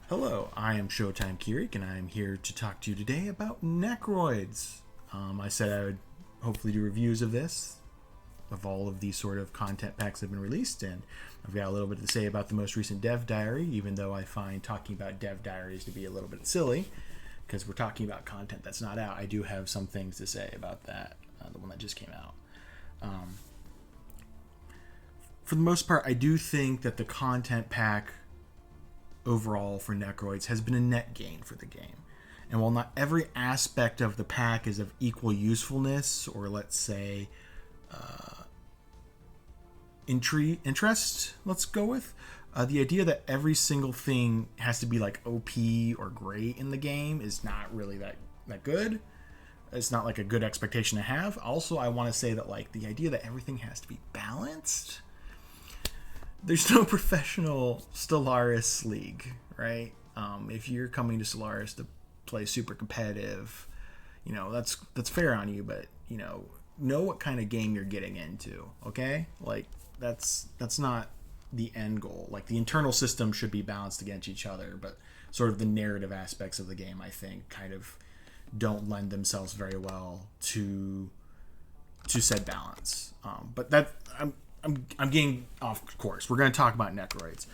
Hello, I am Showtime Kirik, and I am here to talk to you today about Necroids. I said I would hopefully do reviews of this, of all of these sort of content packs that have been released, and I've got a little bit to say about the most recent dev diary, even though I find talking about dev diaries to be a little bit silly, because we're talking about content that's not out. I do have some things to say about that, the one that just came out. For the most part, I do think that the content pack overall for Necroids has been a net gain for the game. And while not every aspect of the pack is of equal usefulness, or let's say interest, let's go with, the idea that every single thing has to be like OP or great in the game is not really that good. It's not like a good expectation to have. Also, I want to say that like the idea that everything has to be balanced, there's no professional Stellaris league, right? If you're coming to Stellaris to play super competitive, that's fair on you, but know what kind of game you're getting into, okay? Like that's not the end goal. Like the internal system should be balanced against each other, but sort of the narrative aspects of the game, I think, kind of don't lend themselves very well to said balance. But that I'm getting off course. We're going to talk about Necroids.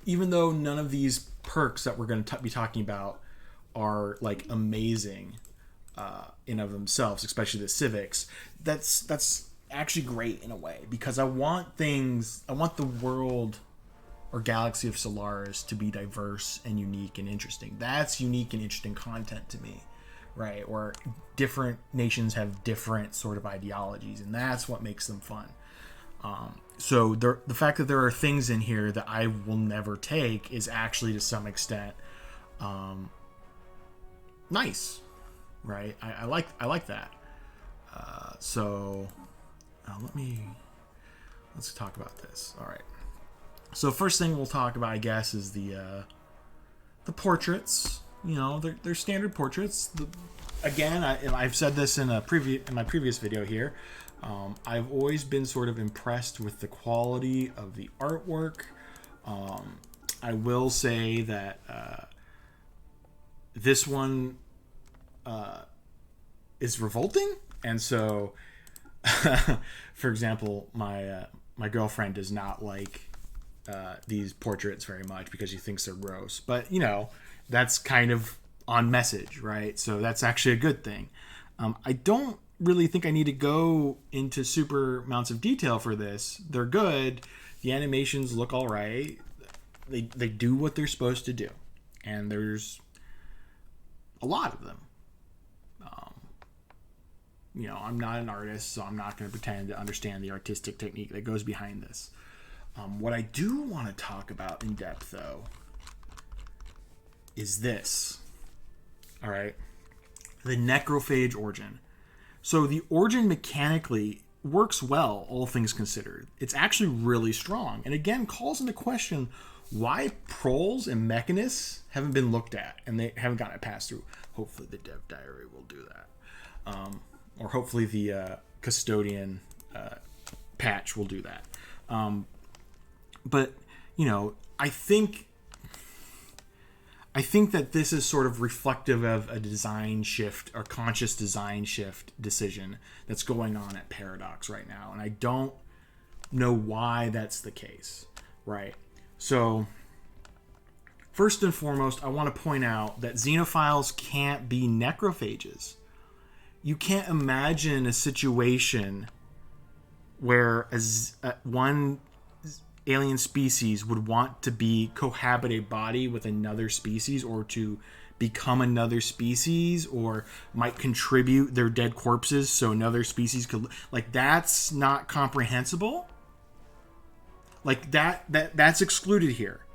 Even though none of these perks that we're going to be talking about are like amazing in of themselves, especially the civics, that's actually great in a way, because I want the world or galaxy of Stellaris to be diverse and unique and interesting. That's unique and interesting content to me. Right, where different nations have different sort of ideologies, and that's what makes them fun. So the fact that there are things in here that I will never take is actually, to some extent, nice. Right, I like that. So let's talk about this. All right. So first thing we'll talk about, I guess, is the portraits. They're standard portraits. Again, I've said this in my previous video here. I've always been sort of impressed with the quality of the artwork. I will say that this one is revolting, and so, for example, my girlfriend does not like these portraits very much because she thinks they're gross. But that's kind of on message, right? So that's actually a good thing. I don't really think I need to go into super amounts of detail for this. They're good. The animations look all right. They do what they're supposed to do. And there's a lot of them. I'm not an artist, so I'm not going to pretend to understand the artistic technique that goes behind this. What I do want to talk about in depth, though, is this. All right. The Necrophage Origin. So the Origin mechanically works well, all things considered. It's actually really strong. And again, calls into question why proles and mechanists haven't been looked at and they haven't gotten it passed through. Hopefully the dev diary will do that. Or hopefully the Custodian patch will do that. But, I think that this is sort of reflective of a design shift or conscious design shift decision that's going on at Paradox right now. And I don't know why that's the case, right? So, first and foremost, I want to point out that xenophiles can't be necrophages. You can't imagine a situation where one alien species would want to cohabit a body with another species, or to become another species, or might contribute their dead corpses so another species could, like, that's not comprehensible. Like that's excluded here.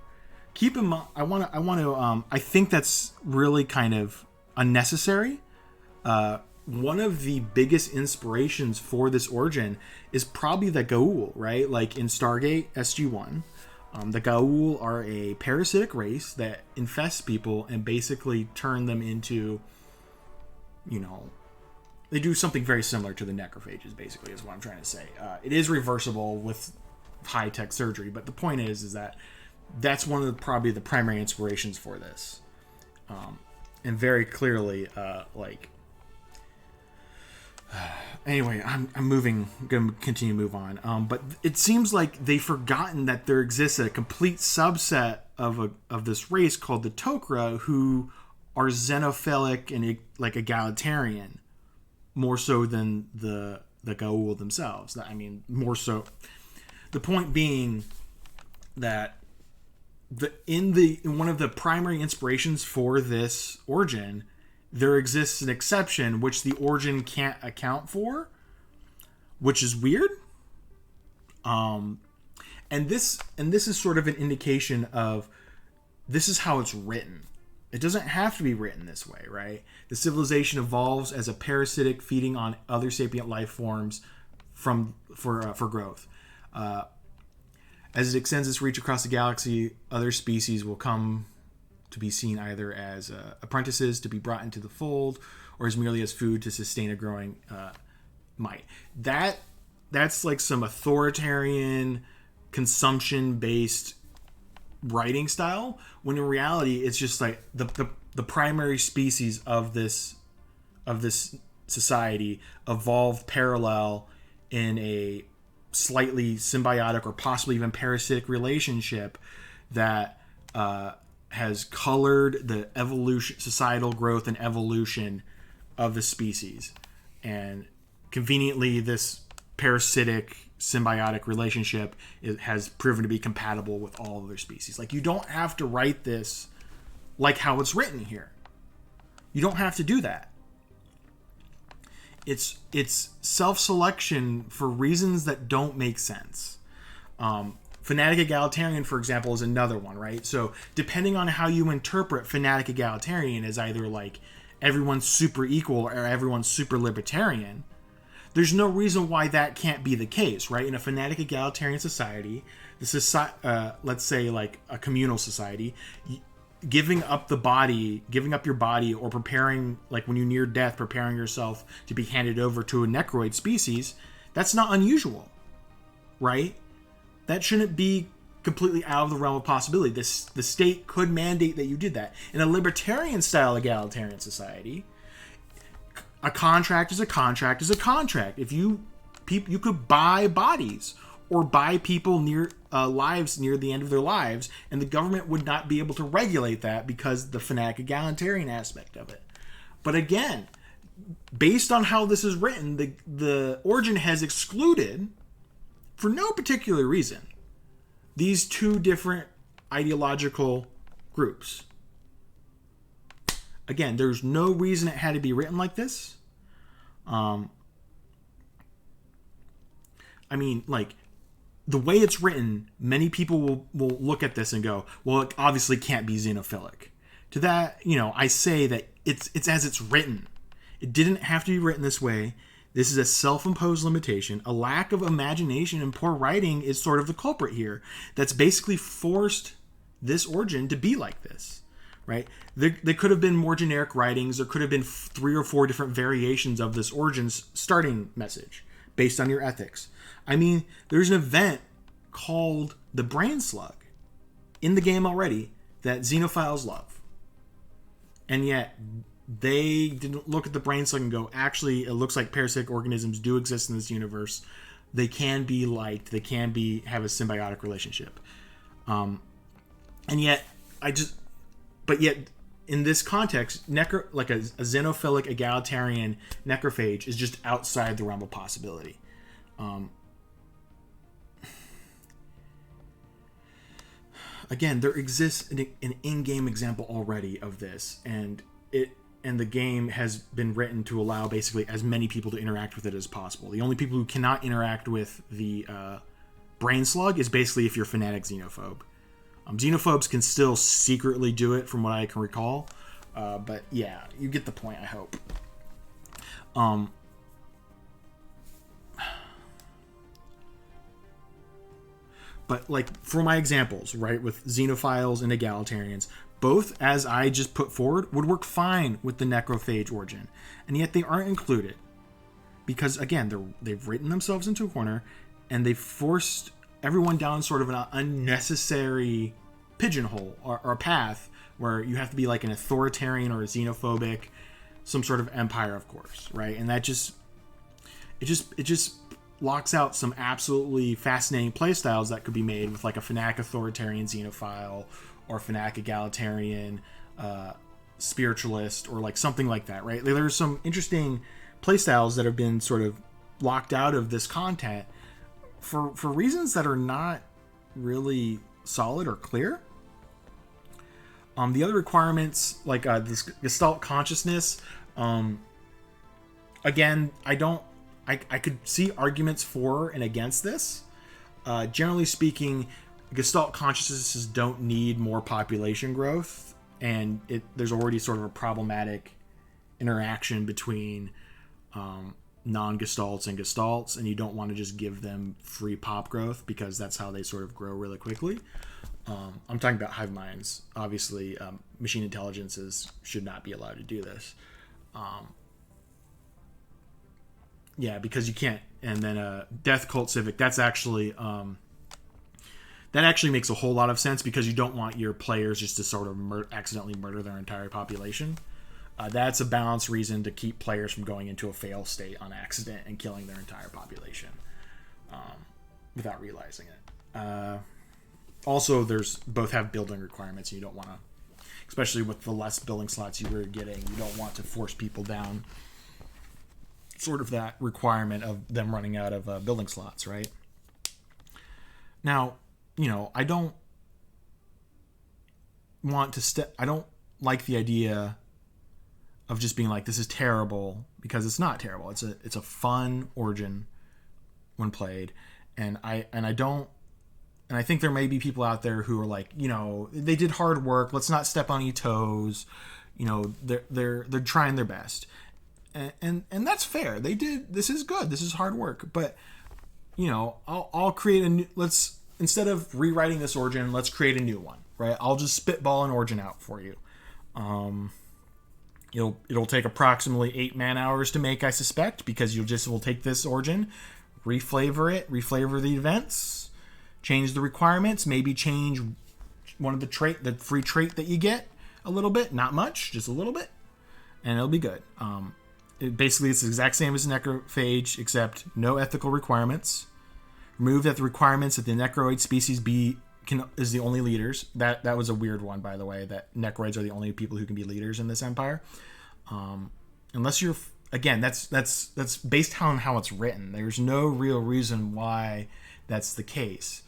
Keep in mind, I think that's really kind of unnecessary. One of the biggest inspirations for this origin is probably the Gaul, right? Like in Stargate SG-1, the Gaul are a parasitic race that infests people and basically turn them into, they do something very similar to the necrophages, basically, is what I'm trying to say. It is reversible with high-tech surgery, but the point is that that's one of probably the primary inspirations for this. And very clearly, anyway, I'm going to continue to move on. But it seems like they've forgotten that there exists a complete subset of this race called the Tok'ra, who are xenophilic and like egalitarian, more so than the Goa'uld themselves. I mean, more so. The point being that in one of the primary inspirations for this origin, there exists an exception which the origin can't account for, which is weird. And this is sort of an indication of this is how it's written. It doesn't have to be written this way, right? The civilization evolves as a parasitic feeding on other sapient life forms for growth. As it extends its reach across the galaxy, other species will come to be seen either as apprentices to be brought into the fold, or as merely as food to sustain a growing might. That's like some authoritarian, consumption-based writing style, when in reality it's just like the primary species of this society evolved parallel in a slightly symbiotic or possibly even parasitic relationship that has colored the evolution, societal growth and evolution of the species. And conveniently, this parasitic symbiotic relationship has proven to be compatible with all other species. Like, you don't have to write this like how it's written here. You don't have to do that. It's self-selection for reasons that don't make sense. Fanatic egalitarian, for example, is another one, right? So depending on how you interpret fanatic egalitarian as either like everyone's super equal or everyone's super libertarian, there's no reason why that can't be the case, right? In a fanatic egalitarian society, let's say like a communal society, giving up your body, or preparing, like when you near death, preparing yourself to be handed over to a necroid species, that's not unusual, right? That shouldn't be completely out of the realm of possibility. The state could mandate that you did that. In a libertarian-style egalitarian society, a contract is a contract is a contract. If you could buy bodies or buy people near lives near the end of their lives, and the government would not be able to regulate that because the fanatic egalitarian aspect of it. But again, based on how this is written, the origin has excluded, for no particular reason, these two different ideological groups. Again, there's no reason it had to be written like this. I mean, like, the way it's written, many people will look at this and go, well, it obviously can't be xenophilic. To that, I say that it's as it's written. It didn't have to be written this way. This is a self-imposed limitation. A lack of imagination and poor writing is sort of the culprit here. That's basically forced this origin to be like this, right? There could have been more generic writings. There could have been 3 or 4 different variations of this origin's starting message based on your ethics. I mean, there's an event called the Brain Slug in the game already that xenophiles love. And yet, they didn't look at the Brain Slug and go, actually, it looks like parasitic organisms do exist in this universe. They can be liked. They can have a symbiotic relationship. And yet, but yet, in this context, like a xenophilic egalitarian necrophage is just outside the realm of possibility. Again, there exists an in-game example already of this, and the game has been written to allow basically as many people to interact with it as possible. The only people who cannot interact with the Brain Slug is basically if you're fanatic xenophobe. Xenophobes can still secretly do it, from what I can recall, but yeah, you get the point, I hope. But like for my examples, right, with xenophiles and egalitarians, both, as I just put forward, would work fine with the necrophage origin, and yet they aren't included because, again, they've written themselves into a corner, and they've forced everyone down sort of an unnecessary pigeonhole or a path where you have to be like an authoritarian or a xenophobic, some sort of empire, of course, right? And that just locks out some absolutely fascinating playstyles that could be made with like a Fnac authoritarian xenophile or Fnac egalitarian spiritualist or like something like that, right? There's some interesting playstyles that have been sort of locked out of this content for reasons that are not really solid or clear. The other requirements, like this Gestalt consciousness, again, I could see arguments for and against this. Generally speaking, Gestalt consciousnesses don't need more population growth, and there's already sort of a problematic interaction between non-Gestalts and Gestalts, and you don't want to just give them free pop growth because that's how they sort of grow really quickly. I'm talking about hive minds. Obviously, machine intelligences should not be allowed to do this. Yeah, because you can't. And then Death Cult Civic, that's actually that actually makes a whole lot of sense because you don't want your players just to sort of accidentally murder their entire population. That's a balanced reason to keep players from going into a fail state on accident and killing their entire population without realizing it. Also, there's both have building requirements, and you don't want to, especially with the less building slots you were getting, you don't want to force people down sort of that requirement of them running out of building slots, right? Now, I don't want to I don't like the idea of just being like, this is terrible, because it's not terrible. It's a fun origin when played, and I think there may be people out there who are like, they did hard work. Let's not step on any toes. They're trying their best, and that's fair. They did. This is good. This is hard work. But I'll create a new. Instead of rewriting this origin, let's create a new one. Right? I'll just spitball an origin out for you. It'll take approximately 8 man-hours to make, I suspect, because we'll take this origin, reflavor the events, change the requirements, maybe change one of the free trait that you get a little bit, not much, just a little bit, and it'll be good. Basically, it's the exact same as Necrophage, except no ethical requirements. Remove that the requirements that the Necroid species is the only leaders. That was a weird one, by the way, that Necroids are the only people who can be leaders in this empire. Unless you're, again, that's based on how it's written. There's no real reason why that's the case.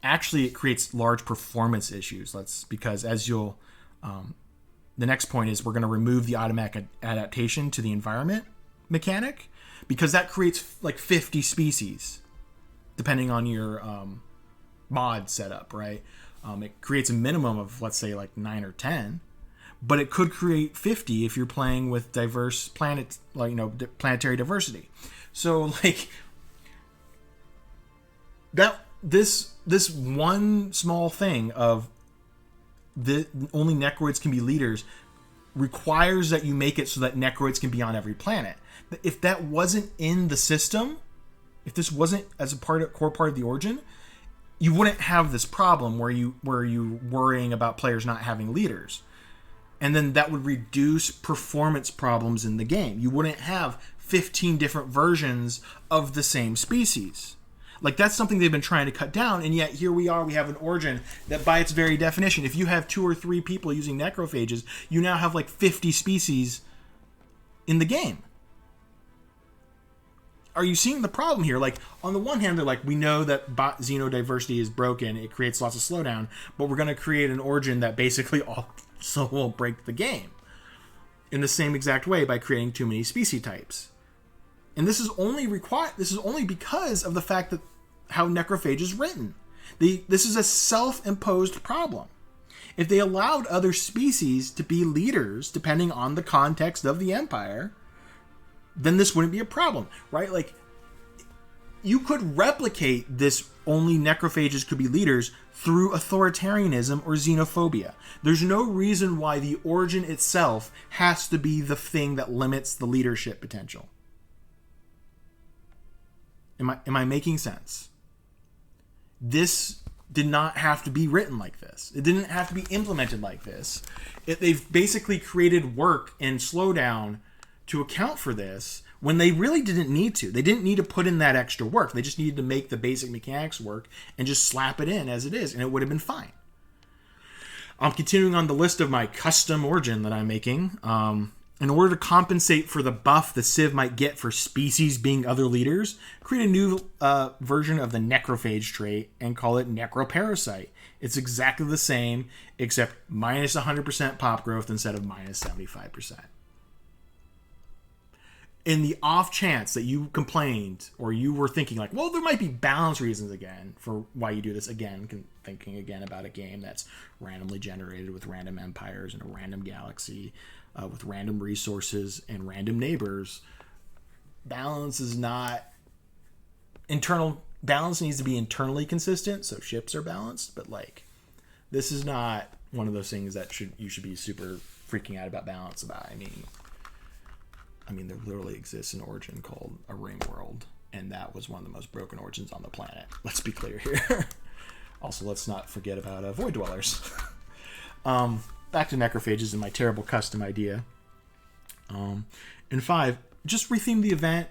Actually, it creates large performance issues. Because as you'll, the next point is we're going to remove the automatic adaptation to the environment mechanic, because that creates like 50 species, depending on your mod setup, right? It creates a minimum of, let's say, like 9 or 10, but it could create 50 if you're playing with diverse planetary diversity. So like that, this one small thing of only Necroids can be leaders requires that you make it so that Necroids can be on every planet. If that wasn't in the system, if this wasn't as a core part of the origin, you wouldn't have this problem where you worrying about players not having leaders. And then that would reduce performance problems in the game. You wouldn't have 15 different versions of the same species. Like, that's something they've been trying to cut down, and yet here we are, we have an origin that by its very definition, if you have 2 or 3 people using necrophages, you now have like 50 species in the game. Are you seeing the problem here? Like, on the one hand, they're like, we know that xenodiversity is broken, it creates lots of slowdown, but we're going to create an origin that basically also will break the game in the same exact way by creating too many species types. And this is only because of the fact that how necrophage is written. This is a self-imposed problem. If they allowed other species to be leaders, depending on the context of the empire, then this wouldn't be a problem, right? Like, you could replicate this only necrophages could be leaders through authoritarianism or xenophobia. There's no reason why the origin itself has to be the thing that limits the leadership potential. Am I making sense? This did not have to be written like this. It didn't have to be implemented like this. They've basically created work and slowdown to account for this when they really didn't need to. They didn't need to put in that extra work. They just needed to make the basic mechanics work and just slap it in as it is, and it would have been fine. I'm continuing on the list of my custom origin that I'm making. In order to compensate for the buff the Civ might get for species being other leaders, create a new version of the Necrophage trait and call it Necroparasite. It's exactly the same, except minus 100% pop growth instead of minus 75%. In the off chance that you complained or you were thinking like, well, there might be balance reasons again for why you do this again, thinking again about a game that's randomly generated with random empires in a random galaxy, with random resources and random neighbors, balance is not internal. Balance needs to be internally consistent, so ships are balanced. But like, this is not one of those things that you should be super freaking out about balance about. I mean, there literally exists an origin called a ring world, and that was one of the most broken origins on the planet. Let's be clear here. Also, let's not forget about void dwellers. Back to necrophages and my terrible custom idea. In 5, just retheme the event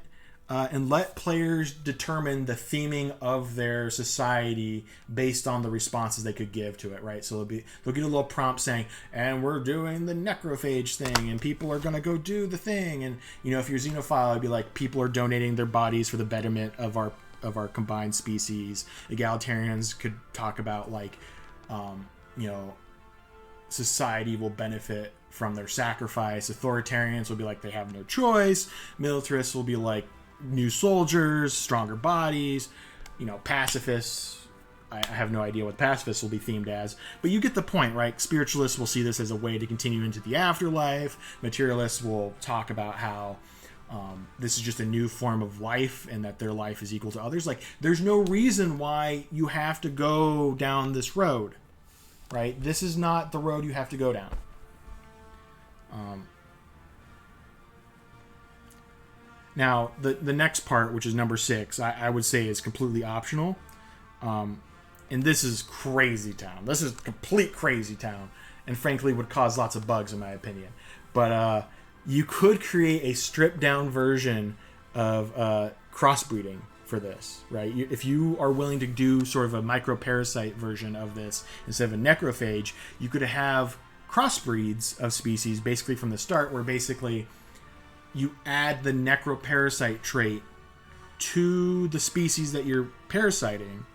and let players determine the theming of their society based on the responses they could give to it, right? So they'll get a little prompt saying, and we're doing the necrophage thing, and people are going to go do the thing. And, if you're xenophile, it'd be like, people are donating their bodies for the betterment of our combined species. Egalitarians could talk about like, society will benefit from their sacrifice. Authoritarians will be like, they have no choice. Militarists will be like, new soldiers, stronger bodies. Pacifists, I have no idea what pacifists will be themed as, but you get the point, right? Spiritualists will see this as a way to continue into the afterlife. Materialists will talk about how this is just a new form of life and that their life is equal to others. Like, there's no reason why you have to go down this road, right? This is not the road you have to go down. Now, the next part, which is number 6, I would say is completely optional. And this is crazy town. This is complete crazy town. And frankly, would cause lots of bugs, in my opinion. But you could create a stripped-down version of crossbreeding for this, right? If you are willing to do sort of a microparasite version of this instead of a necrophage, you could have crossbreeds of species basically from the start, where basically you add the necroparasite trait to the species that you're parasiting,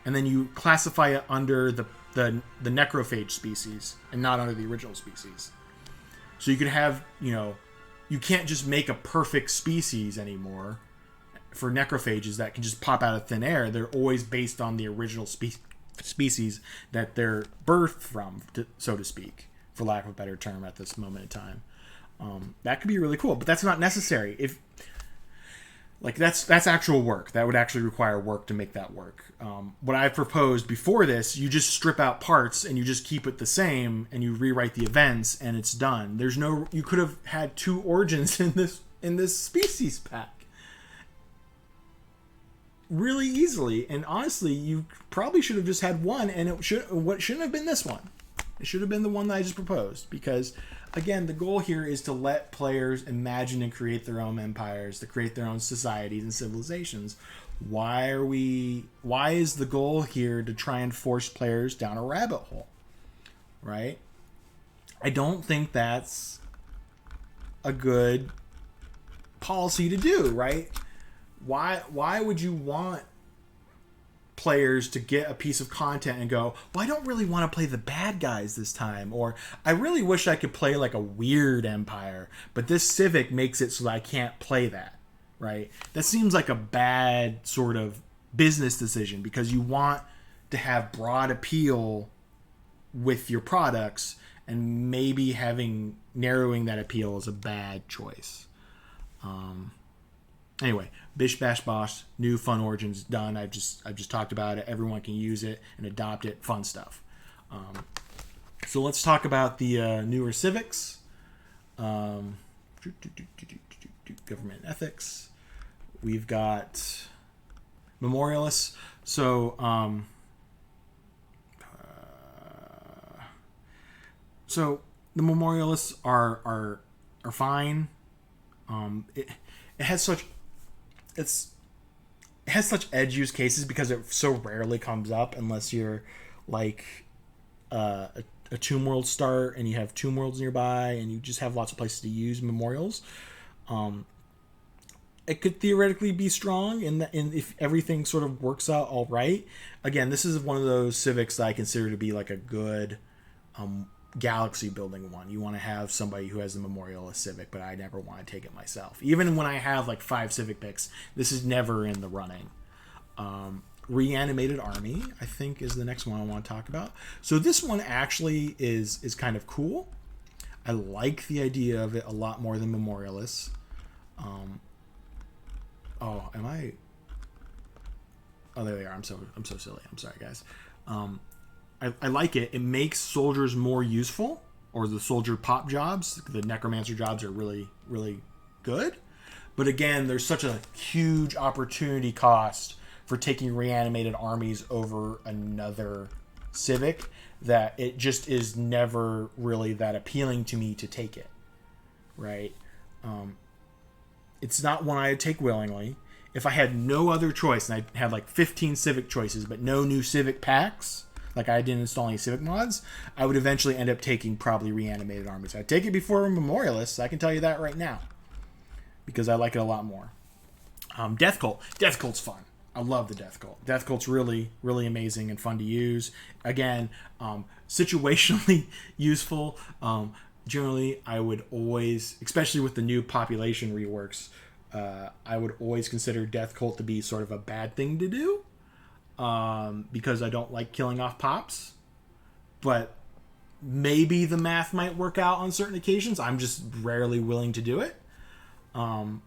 and then you classify it under the necrophage species and not under the original species. So you could have, you can't just make a perfect species anymore for necrophages that can just pop out of thin air. They're always based on the original species that they're birthed from, so to speak, for lack of a better term at this moment in time. That could be really cool, but that's not necessary. If that's actual work. That would actually require work to make that work. What I've proposed before this, you just strip out parts and you just keep it the same, and you rewrite the events, and it's done. You could have had 2 origins in this species pack really easily, and honestly, you probably should have just had one, and shouldn't have been this one. It should have been the one that I just proposed, because again, the goal here is to let players imagine and create their own empires, to create their own societies and civilizations. Why is the goal here to try and force players down a rabbit hole? Right? I don't think that's a good policy to do, right? Why would you want players to get a piece of content and go, well, I don't really want to play the bad guys this time, or I really wish I could play like a weird empire, but this civic makes it so that I can't play that, right? That seems like a bad sort of business decision, because you want to have broad appeal with your products, and maybe narrowing that appeal is a bad choice. Anyway, bish bash bosh, new fun origins done. I've just talked about it. Everyone can use it and adopt it. Fun stuff. So let's talk about the newer civics. Government ethics. We've got memorialists. So So the memorialists are fine. It has such it has such edge use cases because it so rarely comes up unless you're like a Tomb World start and you have Tomb Worlds nearby and you just have lots of places to use memorials. It could theoretically be strong in if everything sort of works out all right. Again, this is one of those civics that I consider to be like a good galaxy building one. You want to have somebody who has the memorialist civic, but I never want to take it myself. Even when I have like 5 civic picks, this is never in the running. Reanimated Army, I think, is the next one I want to talk about. So this one actually is kind of cool. I like the idea of it a lot more than memorialists. Oh, am I? Oh, there they are. I'm so silly. I'm sorry, guys. I like it. It makes soldiers more useful, or the soldier pop jobs. The necromancer jobs are really, really good. But again, there's such a huge opportunity cost for taking reanimated armies over another civic that it just is never really that appealing to me to take it. Right? It's not one I'd take willingly. If I had no other choice, and I had like 15 civic choices, but no new civic packs, like I didn't install any civic mods, I would eventually end up taking probably reanimated armies. I'd take it before memorialists, I can tell you that right now, because I like it a lot more. Death Cult. Death Cult's fun. I love the Death Cult. Death Cult's really, really amazing and fun to use. Again, situationally useful. Generally, I would always, especially with the new population reworks, I would always consider Death Cult to be sort of a bad thing to do, because I don't like killing off pops. But maybe the math might work out on certain occasions. I'm just rarely willing to do it. But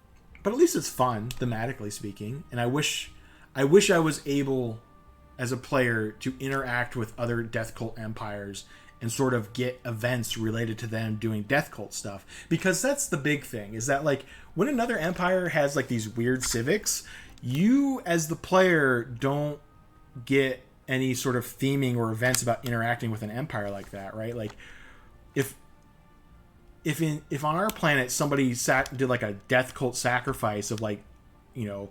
at least it's fun, thematically speaking. And I wish I was able, as a player, to interact with other Death Cult empires and sort of get events related to them doing Death Cult stuff. Because that's the big thing, is that like when another empire has like these weird civics, you as the player don't get any sort of theming or events about interacting with an empire like that, right? Like if on our planet somebody did like a Death Cult sacrifice of like, you know,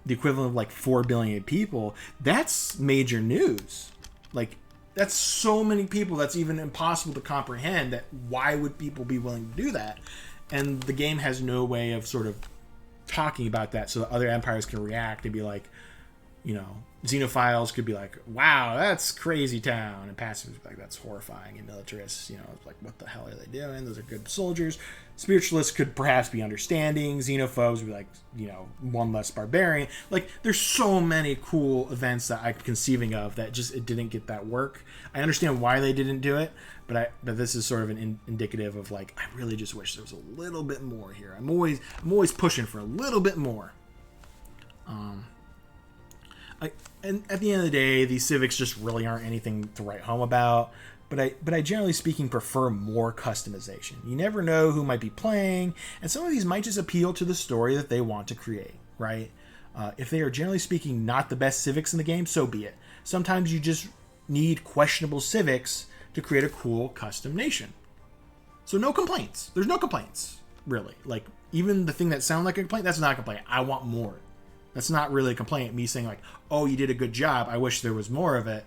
the equivalent of like 4 billion people, that's major news. Like, that's so many people that's even impossible to comprehend. That why would people be willing to do that? And the game has no way of sort of talking about that so that other empires can react and be like, you know, xenophiles could be like, wow, that's crazy town, and pacifists like, that's horrifying, and militarists, you know, like, what the hell are they doing? Those are good soldiers. Spiritualists could perhaps be understanding. Xenophobes would be like, you know, one less barbarian. Like, there's so many cool events that I'm conceiving of that just it didn't get that work. I understand why they didn't do it, but this is sort of an indicative of like, I really just wish there was a little bit more here. I'm always pushing for a little bit more. And at the end of the day, these civics just really aren't anything to write home about. But I generally speaking prefer more customization. You never know who might be playing, and some of these might just appeal to the story that they want to create, right? If they are generally speaking not the best civics in the game, so be it. Sometimes you just need questionable civics to create a cool custom nation. So no complaints. There's no complaints, really. Like, even the thing that sounds like a complaint, that's not a complaint. I want more. That's not really a complaint. Me saying like, oh, you did a good job, I wish there was more of it.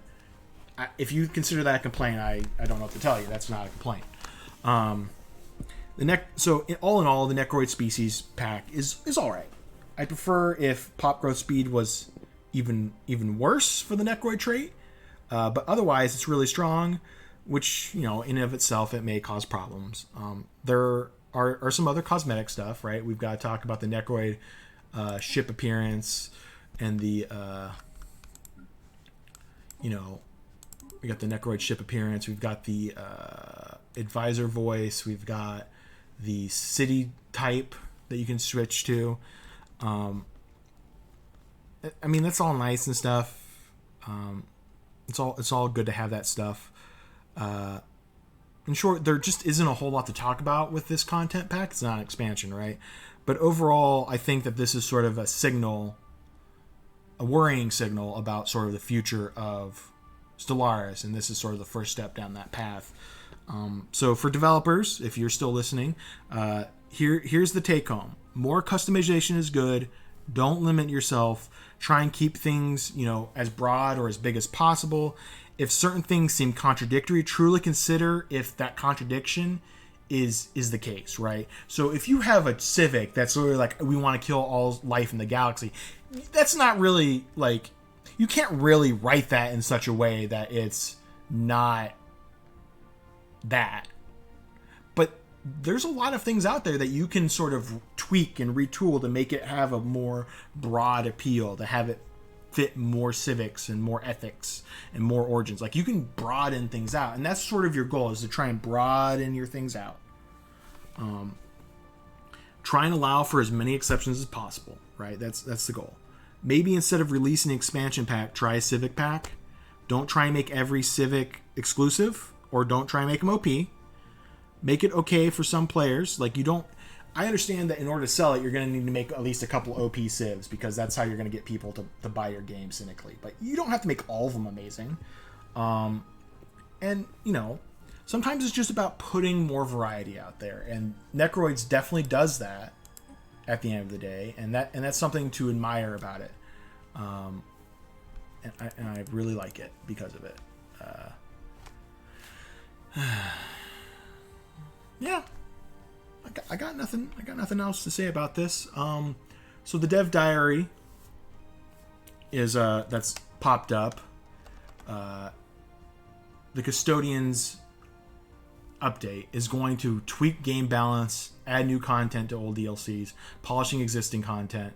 If you consider that a complaint, I don't know what to tell you. That's not a complaint. So all in all, the Necroid species pack is all right. I prefer if pop growth speed was even worse for the Necroid trait, but otherwise it's really strong, which, you know, in and of itself it may cause problems. There are some other cosmetic stuff, right? We've got to talk about the Necroid ship appearance and the we got the Necroid ship appearance, we've got the advisor voice, we've got the city type that you can switch to. I mean, that's all nice and stuff. It's all good to have that stuff. In short, there just isn't a whole lot to talk about with this content pack. It's not an expansion, right? But overall, I think that this is sort of a worrying signal about sort of the future of Stellaris, and this is sort of the first step down that path. So for developers, if you're still listening, here's the take home. More customization is good. Don't limit yourself. Try and keep things, as broad or as big as possible. If certain things seem contradictory, truly consider if that contradiction is the case, right? So if you have a civic that's literally like, we want to kill all life in the galaxy, that's not really like, you can't really write that in such a way that it's not that. But there's a lot of things out there that you can sort of tweak and retool to make it have a more broad appeal, to have it fit more civics and more ethics and more origins. Like, you can broaden things out, and that's sort of your goal, is to try and broaden your things out. Try and allow for as many exceptions as possible, right? That's the goal. Maybe instead of releasing an expansion pack, try a civic pack. Don't try and make every civic exclusive, or don't try and make them OP. Make it okay for some players. Like, I understand that in order to sell it, you're going to need to make at least a couple OP civs, because that's how you're going to get people to buy your game cynically. But you don't have to make all of them amazing. And, sometimes it's just about putting more variety out there. And Necroids definitely does that at the end of the day. And that's something to admire about it. And I really like it because of it. Yeah. I got nothing else to say about this. So the dev diary is that's popped up. The Custodian's update is going to tweak game balance, add new content to old DLCs, polishing existing content,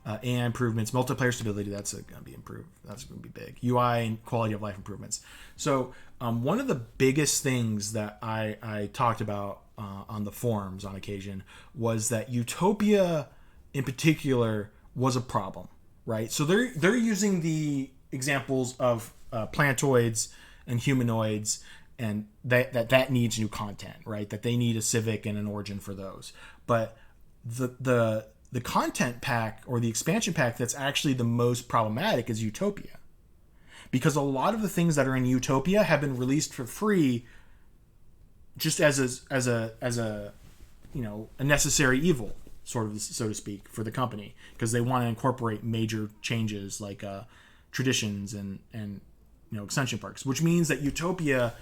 AI improvements, multiplayer stability. That's going to be improved. That's going to be big. UI and quality of life improvements. So one of the biggest things that I talked about on the forums on occasion was that Utopia in particular was a problem, right? So they're using the examples of planetoids and humanoids, and that needs new content, right? That they need a civic and an origin for those. But the content pack, or the expansion pack, that's actually the most problematic is Utopia, because a lot of the things that are in Utopia have been released for free, just as a necessary evil, sort of, so to speak, for the company, because they want to incorporate major changes like traditions and extension parks, which means that Utopia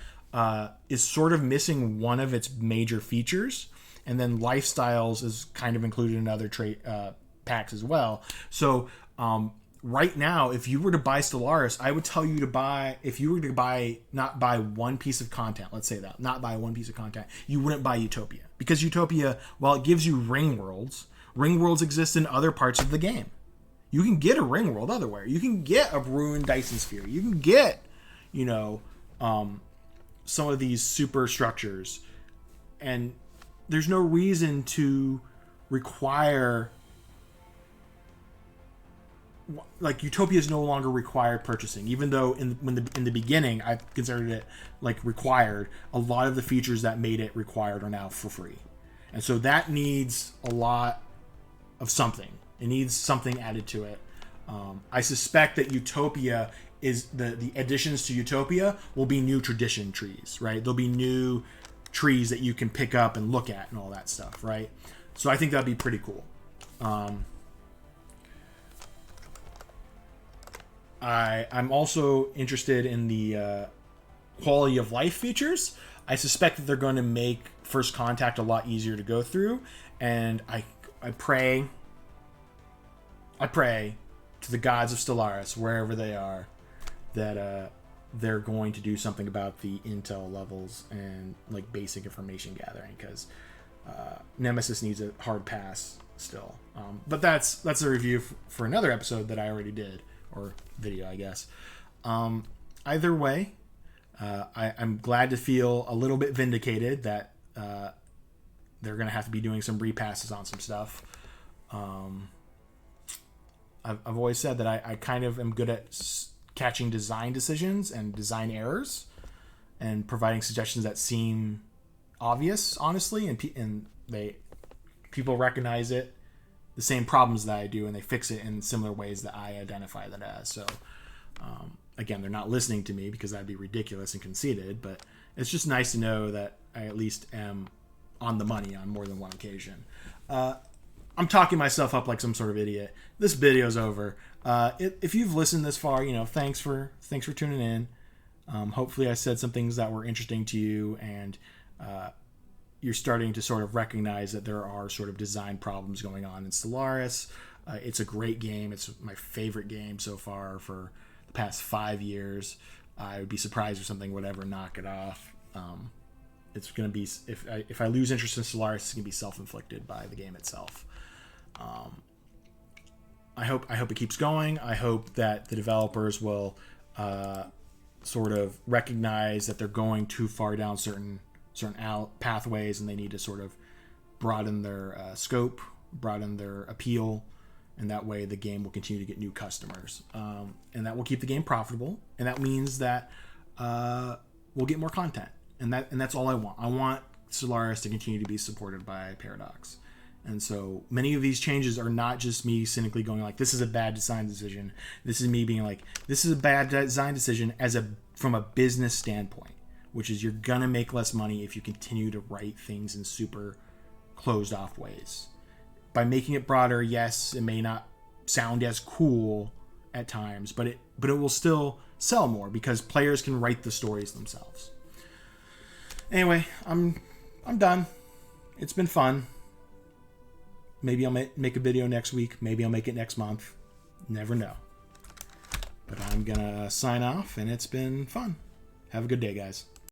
is sort of missing one of its major features, and then lifestyles is kind of included in other packs as well. So right now, if you were to buy Stellaris, I would tell you to buy, if you were to not buy one piece of content, let's say that, not buy one piece of content, you wouldn't buy Utopia. Because Utopia, while it gives you ring worlds exist in other parts of the game. You can get a ring world otherwhere. You can get a ruined Dyson sphere. You can get, some of these super structures. And there's no reason to require, like, Utopia is no longer required purchasing, even though in the beginning I considered it like required. A lot of the features that made it required are now for free, and so that needs a lot of something. It needs something added to it. I suspect that Utopia is the additions to Utopia will be new tradition trees, right? There'll be new trees that you can pick up and look at and all that stuff, right? So I think that'd be pretty cool. I'm also interested in the quality of life features. I suspect that they're going to make First Contact a lot easier to go through, and I pray to the gods of Stellaris, wherever they are, that they're going to do something about the intel levels and like basic information gathering, because Nemesis needs a hard pass still. But that's a review for another episode that I already did, or video, I guess. Either way, I'm glad to feel a little bit vindicated that they're going to have to be doing some repasses on some stuff. I've always said that I kind of am good at catching design decisions and design errors and providing suggestions that seem obvious, honestly, and people recognize it, the same problems that I do, and they fix it in similar ways that I identify that as. So again, they're not listening to me because that'd be ridiculous and conceited, but it's just nice to know that I at least am on the money on more than one occasion. I'm talking myself up like some sort of idiot. This video's over. If you've listened this far, thanks for tuning in. Hopefully I said some things that were interesting to you, and you're starting to sort of recognize that there are sort of design problems going on in Stellaris. It's a great game. It's my favorite game so far for the past 5 years. I would be surprised if something would ever knock it off. It's going to be, if I lose interest in Stellaris, it's going to be self-inflicted by the game itself. I hope it keeps going. I hope that the developers will sort of recognize that they're going too far down certain pathways, and they need to sort of broaden their scope, broaden their appeal, and that way the game will continue to get new customers, and that will keep the game profitable, and that means that we'll get more content, and that's all I want. I want Stellaris to continue to be supported by Paradox. And so many of these changes are not just me cynically going like, this is a bad design decision. This is me being like, this is a bad design decision from a business standpoint, which is you're going to make less money if you continue to write things in super closed off ways. By making it broader, yes, it may not sound as cool at times, but it will still sell more because players can write the stories themselves. Anyway, I'm done. It's been fun. Maybe I'll make a video next week. Maybe I'll make it next month. Never know. But I'm going to sign off, and it's been fun. Have a good day, guys.